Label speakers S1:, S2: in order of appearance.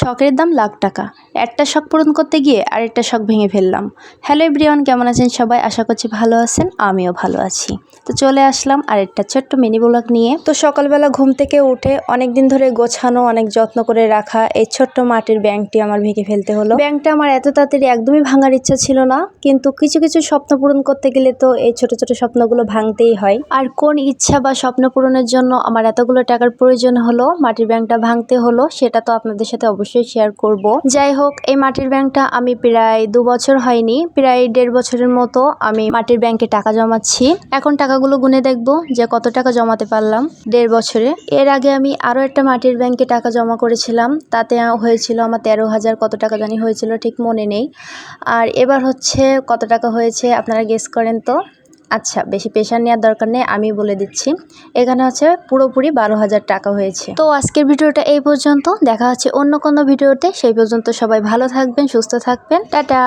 S1: শখের দাম লাখ টাকা। একটা শখ পূরণ করতে গিয়ে আরেকটা শখ ভেঙে ফেললাম। হ্যালো এভরিওয়ান, কেমন আছেন সবাই? আশা করছি ভালো আছেন, আমিও ভালো আছি। তো চলে আসলাম আরেকটা ছোট্ট মিনি ব্লগ নিয়ে। তো সকালবেলা ঘুম থেকে উঠে অনেক দিন ধরে গোছানো, অনেক যত্ন করে রাখা এই ছোট্ট মাটির ব্যাংকটি আমার ভেঙে ফেলতে হলো। ব্যাংকটা আমার এত তাড়াতাড়ি একদমই ভাঙার ইচ্ছা ছিল না, কিন্তু কিছু কিছু স্বপ্ন পূরণ করতে গেলে তো এই ছোট ছোট স্বপ্নগুলো ভাঙতেই হয়। আর কোন ইচ্ছা বা স্বপ্ন পূরণের জন্য আমার এতগুলো টাকার প্রয়োজন হলো, মাটির ব্যাংকটা ভাঙতে হলো, সেটা তো আপনাদের সাথে অবশ্যই শেয়ার করব। যাই হোক, এই মাটির ব্যাংকটা আমি প্রায় 2 বছর হয়নি, প্রায় 1.5 বছরের মতো আমি মাটির ব্যাংকে টাকা জমাচ্ছি। এখন টাকাগুলো গুনে দেখবো যে কত টাকা জমাতে পারলাম 1.5 বছরে। এর আগে আমি আরো একটা মাটির ব্যাংকে টাকা জমা করেছিলাম, তাতে হয়েছিল আমার 13,000 কত টাকা জানি হয়েছিল, ঠিক মনে নেই। আর এবার হচ্ছে কত টাকা হয়েছে আপনারা গেস করেন তো। আচ্ছা, বেশি প্রেশার নেওয়ার দরকার নেই, আমি বলে দিচ্ছি। এখানে হচ্ছে পুরোপুরি 12,000 টাকা হয়েছে। তো আজকের ভিডিওটা এই পর্যন্ত, দেখা হচ্ছে অন্য কোনো ভিডিওতে। সেই পর্যন্ত সবাই ভালো থাকবেন, সুস্থ থাকবেন, টাটা।